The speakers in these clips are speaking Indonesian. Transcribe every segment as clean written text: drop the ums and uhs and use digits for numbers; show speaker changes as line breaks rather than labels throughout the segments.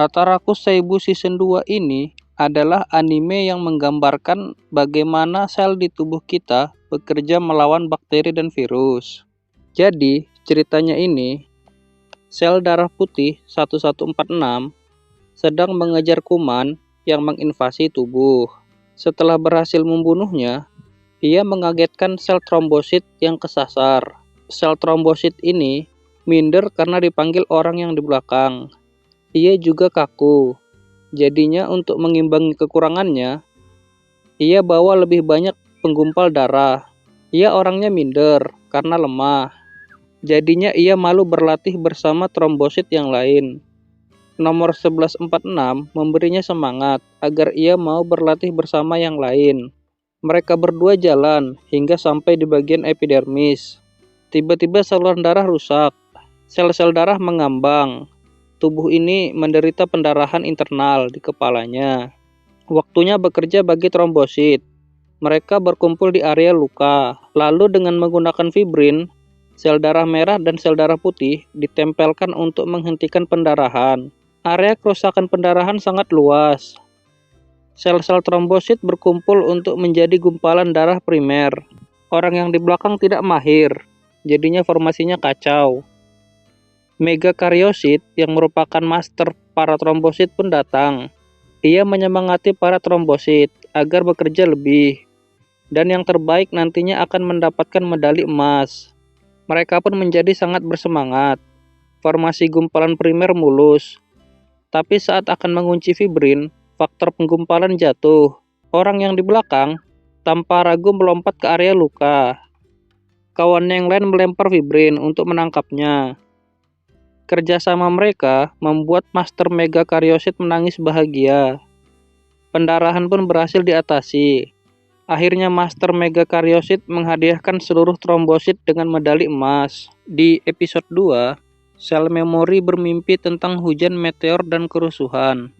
Hataraku Seibu Season 2 ini adalah anime yang menggambarkan bagaimana sel di tubuh kita bekerja melawan bakteri dan virus. Jadi, ceritanya ini, sel darah putih 1146 sedang mengejar kuman yang menginvasi tubuh. Setelah berhasil membunuhnya, ia mengagetkan sel trombosit yang kesasar. Sel trombosit ini minder karena dipanggil orang yang di belakang. Ia juga kaku. Jadinya untuk mengimbangi kekurangannya, ia bawa lebih banyak penggumpal darah. Ia orangnya minder karena lemah. Jadinya ia malu berlatih bersama trombosit yang lain. Nomor 1146 memberinya semangat agar ia mau berlatih bersama yang lain. Mereka berdua jalan hingga sampai di bagian epidermis. Tiba-tiba saluran darah rusak. Sel-sel darah mengambang. Tubuh ini menderita pendarahan internal di kepalanya. Waktunya bekerja bagi trombosit. Mereka berkumpul di area luka. Lalu dengan menggunakan fibrin, sel darah merah dan sel darah putih ditempelkan untuk menghentikan pendarahan. Area kerusakan pendarahan sangat luas. Sel-sel trombosit berkumpul untuk menjadi gumpalan darah primer. Orang yang di belakang tidak mahir, jadinya formasinya kacau. Megakaryosit yang merupakan master para trombosit pun datang. Ia menyemangati para trombosit agar bekerja lebih, dan yang terbaik nantinya akan mendapatkan medali emas. Mereka pun menjadi sangat bersemangat. Formasi gumpalan primer mulus, tapi saat akan mengunci fibrin, faktor penggumpalan jatuh. Orang yang di belakang tanpa ragu melompat ke area luka. Kawannya yang lain melempar fibrin untuk menangkapnya. Kerjasama mereka membuat Master Megakaryosit menangis bahagia. Pendarahan pun berhasil diatasi. Akhirnya Master Megakaryosit menghadiahkan seluruh trombosit dengan medali emas. Di episode 2, sel memori bermimpi tentang hujan meteor dan kerusuhan.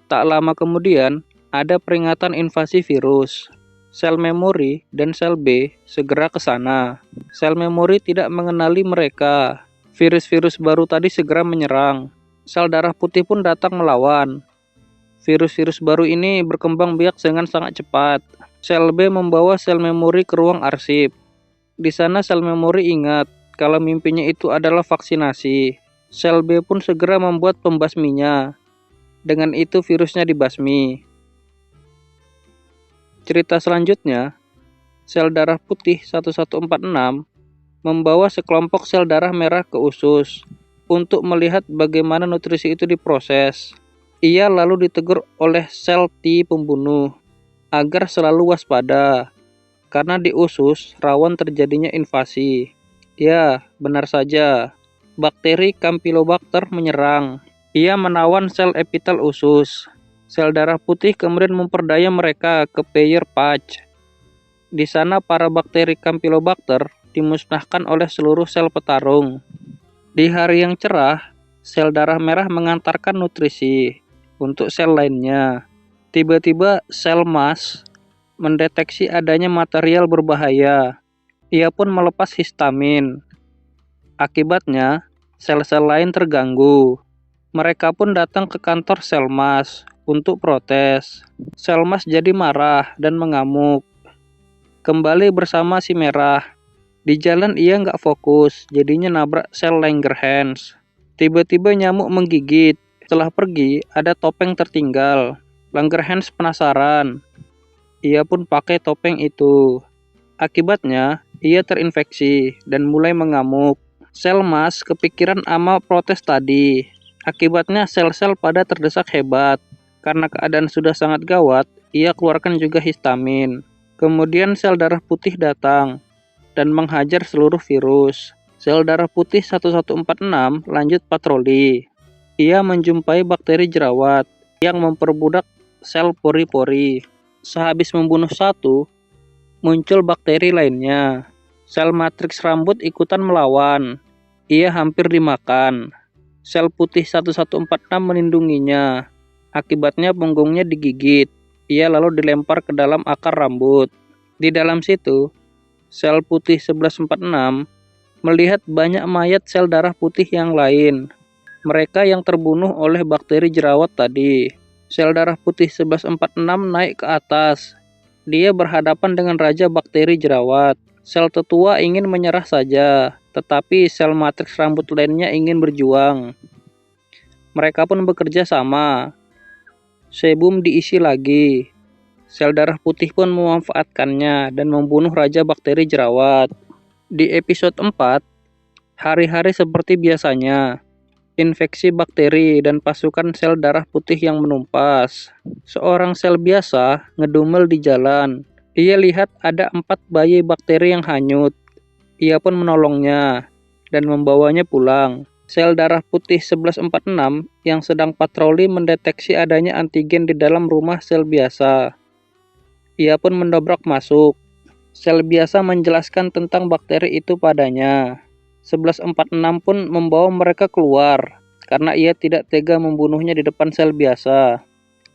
Tak lama kemudian, ada peringatan invasi virus. Sel memori dan sel B segera ke sana. Sel memori tidak mengenali mereka. Virus-virus baru tadi segera menyerang. Sel darah putih pun datang melawan. Virus-virus baru ini berkembang biak dengan sangat cepat. Sel B membawa sel memori ke ruang arsip. Di sana sel memori ingat kalau mimpinya itu adalah vaksinasi. Sel B pun segera membuat pembasminya. Dengan itu virusnya dibasmi. Cerita selanjutnya, sel darah putih 1146 membawa sekelompok sel darah merah ke usus untuk melihat bagaimana nutrisi itu diproses. Ia lalu ditegur oleh sel T pembunuh agar selalu waspada, karena di usus rawan terjadinya invasi. Ya, benar saja. Bakteri Campylobacter menyerang. Ia menawan sel epitel usus. Sel darah putih kemudian memperdaya mereka ke Peyer patch. Di sana para bakteri Campylobacter dimusnahkan oleh seluruh sel petarung. Di hari yang cerah, sel darah merah mengantarkan nutrisi untuk sel lainnya. Tiba-tiba sel MAS mendeteksi adanya material berbahaya. Ia pun melepas histamin. Akibatnya, sel-sel lain terganggu. Mereka pun datang ke kantor sel MAS untuk protes. Sel MAS jadi marah dan mengamuk. Kembali bersama si merah. Di jalan ia nggak fokus, jadinya nabrak sel Langerhans. Tiba-tiba nyamuk menggigit. Setelah pergi, ada topeng tertinggal. Langerhans penasaran. Ia pun pakai topeng itu. Akibatnya, ia terinfeksi dan mulai mengamuk. Sel MAS kepikiran ama protes tadi. Akibatnya sel-sel pada terdesak hebat. Karena keadaan sudah sangat gawat, ia keluarkan juga histamin. Kemudian sel darah putih datang dan menghajar seluruh virus. Sel darah putih 1146 lanjut patroli. Ia menjumpai bakteri jerawat yang memperbudak sel pori-pori. Sehabis membunuh satu, muncul bakteri lainnya. Sel matriks rambut ikutan melawan. Ia hampir dimakan. Sel putih 1146 melindunginya. Akibatnya punggungnya digigit. Ia lalu dilempar ke dalam akar rambut. Di dalam situ, sel putih 1146 melihat banyak mayat sel darah putih yang lain. mereka yang terbunuh oleh bakteri jerawat tadi. Sel darah putih 1146 naik ke atas. Dia berhadapan dengan raja bakteri jerawat. Sel tetua ingin menyerah saja, tetapi sel matriks rambut lainnya ingin berjuang. Mereka pun bekerja sama. Sebum diisi lagi. Sel darah putih pun memanfaatkannya dan membunuh raja bakteri jerawat. Di episode 4, hari-hari seperti biasanya. Infeksi bakteri dan pasukan sel darah putih yang menumpas. Seorang sel biasa ngedumel di jalan. Ia lihat ada 4 bayi bakteri yang hanyut. Ia pun menolongnya dan membawanya pulang. Sel darah putih 1146 yang sedang patroli mendeteksi adanya antigen di dalam rumah sel biasa. Ia pun mendobrak masuk. Sel biasa menjelaskan tentang bakteri itu padanya. 1146 pun membawa mereka keluar karena ia tidak tega membunuhnya di depan sel biasa.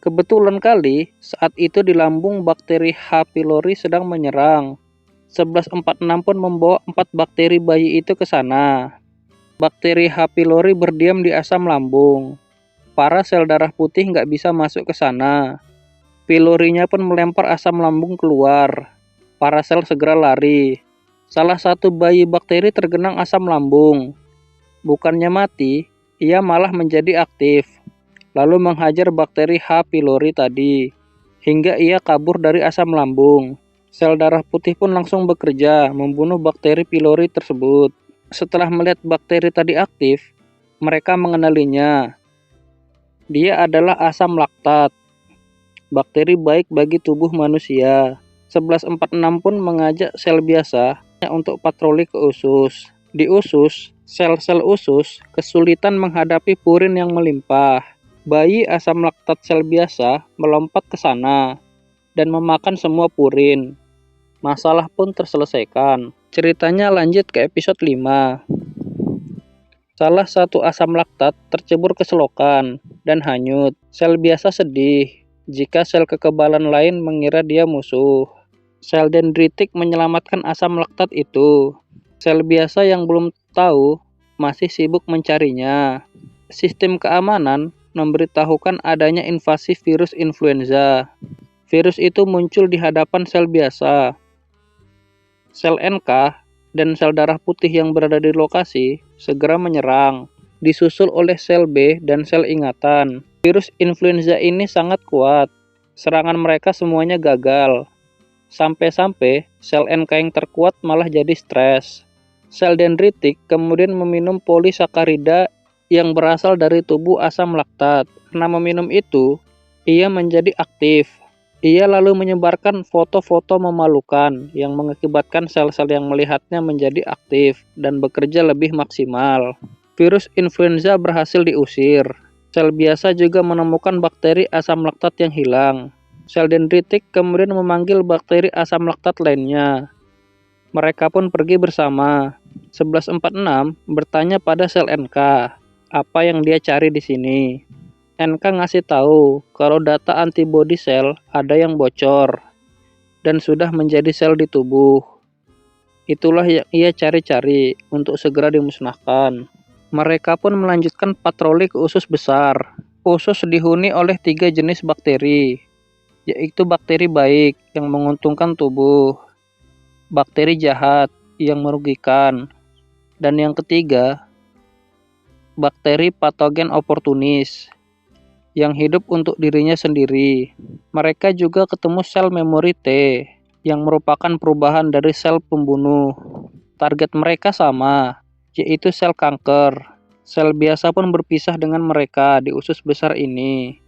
Kebetulan kali saat itu di lambung bakteri H. pylori sedang menyerang. 1146 pun membawa 4 bakteri bayi itu ke sana. Bakteri H. pylori berdiam di asam lambung. Para sel darah putih nggak bisa masuk ke sana. Pylorinya pun melempar asam lambung keluar. Para sel segera lari. Salah satu bayi bakteri tergenang asam lambung. Bukannya mati, ia malah menjadi aktif. Lalu menghajar bakteri H. pylori tadi, hingga ia kabur dari asam lambung. Sel darah putih pun langsung bekerja, membunuh bakteri pylori tersebut. Setelah melihat bakteri tadi aktif, mereka mengenalinya. Dia adalah asam laktat, bakteri baik bagi tubuh manusia. 1146 pun mengajak sel biasa untuk patroli ke usus. Di usus, sel-sel usus kesulitan menghadapi purin yang melimpah. Bayi asam laktat sel biasa melompat ke sana dan memakan semua purin. Masalah pun terselesaikan. Ceritanya lanjut ke episode 5. Salah satu asam laktat tercebur ke selokan dan hanyut. Sel biasa sedih jika sel kekebalan lain mengira dia musuh. Sel dendritik menyelamatkan asam laktat itu. Sel biasa yang belum tahu masih sibuk mencarinya. Sistem keamanan memberitahukan adanya invasi virus influenza. Virus itu muncul di hadapan sel biasa. Sel NK dan sel darah putih yang berada di lokasi segera menyerang, disusul oleh sel B dan sel ingatan. Virus influenza ini sangat kuat. Serangan mereka semuanya gagal. Sampai-sampai sel NK yang terkuat malah jadi stres. Sel dendritik kemudian meminum polisakarida yang berasal dari tubuh asam laktat. Karena meminum itu, ia menjadi aktif. Ia lalu menyebarkan foto-foto memalukan yang mengakibatkan sel-sel yang melihatnya menjadi aktif dan bekerja lebih maksimal. Virus influenza berhasil diusir. Sel biasa juga menemukan bakteri asam laktat yang hilang. Sel dendritik kemudian memanggil bakteri asam laktat lainnya. Mereka pun pergi bersama. 1146 bertanya pada sel NK, apa yang dia cari di sini. NK ngasih tahu kalau data antibodi sel ada yang bocor dan sudah menjadi sel di tubuh. Itulah yang ia cari-cari untuk segera dimusnahkan. Mereka pun melanjutkan patroli ke usus besar. Usus dihuni oleh 3 jenis bakteri, yaitu bakteri baik yang menguntungkan tubuh, bakteri jahat yang merugikan, dan yang ketiga, bakteri patogen oportunis yang hidup untuk dirinya sendiri. Mereka juga ketemu sel memori T yang merupakan perubahan dari sel pembunuh. Target mereka sama, yaitu sel kanker. Sel biasa pun berpisah dengan mereka di usus besar ini.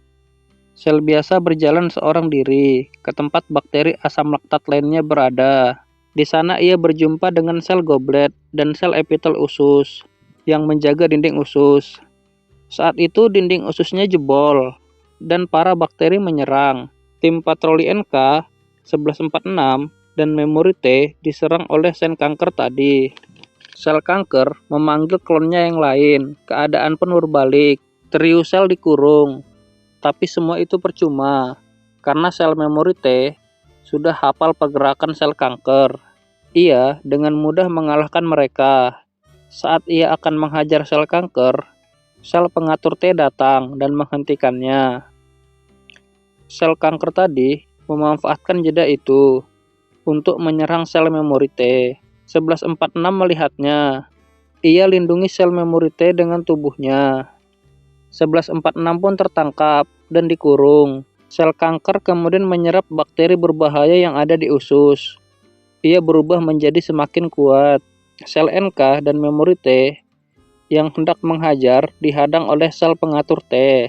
Sel biasa berjalan seorang diri ke tempat bakteri asam laktat lainnya berada. Di sana ia berjumpa dengan sel goblet dan sel epitel usus yang menjaga dinding usus. Saat itu dinding ususnya jebol dan para bakteri menyerang. Tim patroli NK 1146 dan memori T diserang oleh sel kanker tadi. Sel kanker memanggil klonnya yang lain. Keadaan pun berbalik. Trio sel dikurung. Tapi semua itu percuma, karena sel memori T sudah hafal pergerakan sel kanker. Ia dengan mudah mengalahkan mereka. Saat ia akan menghajar sel kanker, Sel pengatur T datang dan menghentikannya. Sel kanker tadi memanfaatkan jeda itu untuk menyerang sel memori T. 1146 melihatnya. Ia lindungi sel memori T dengan tubuhnya. 1146 pun tertangkap dan dikurung. Sel kanker kemudian menyerap bakteri berbahaya yang ada di usus. Ia berubah menjadi semakin kuat. Sel NK dan memori T yang hendak menghajar dihadang oleh sel pengatur T.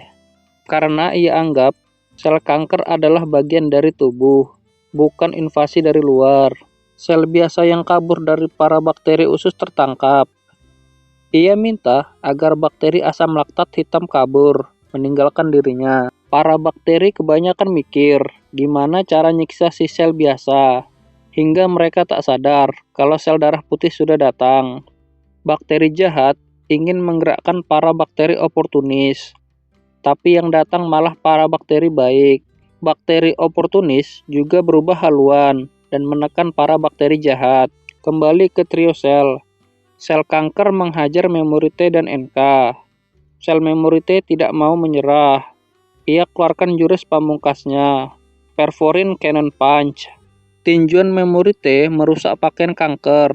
Karena ia anggap sel kanker adalah bagian dari tubuh, bukan invasi dari luar. Sel biasa yang kabur dari para bakteri usus tertangkap. Ia minta agar bakteri asam laktat hitam kabur, meninggalkan dirinya. Para bakteri kebanyakan mikir gimana cara nyiksa si sel biasa, hingga mereka tak sadar kalau sel darah putih sudah datang. Bakteri jahat ingin menggerakkan para bakteri oportunis, tapi yang datang malah para bakteri baik. Bakteri oportunis juga berubah haluan dan menekan para bakteri jahat. Kembali ke trio sel. Sel kanker menghajar memori T dan NK. Sel memori T tidak mau menyerah. Ia keluarkan jurus pamungkasnya, Perforin Cannon Punch. Tinjuan memori T merusak pakaian kanker.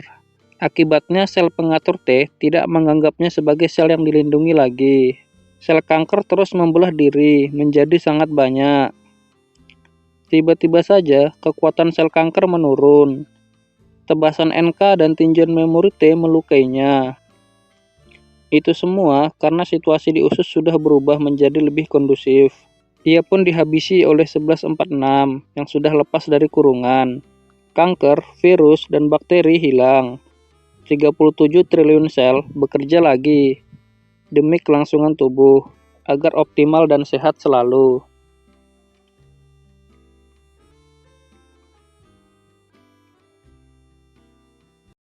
Akibatnya sel pengatur T tidak menganggapnya sebagai sel yang dilindungi lagi. Sel kanker terus membelah diri menjadi sangat banyak. Tiba-tiba saja kekuatan sel kanker menurun. Tebasan NK dan tinjuan memori T melukainya. Itu semua karena situasi di usus sudah berubah menjadi lebih kondusif. Ia pun dihabisi oleh 1146 yang sudah lepas dari kurungan. Kanker, virus, dan bakteri hilang. 37 triliun sel bekerja lagi demi kelangsungan tubuh agar optimal dan sehat selalu.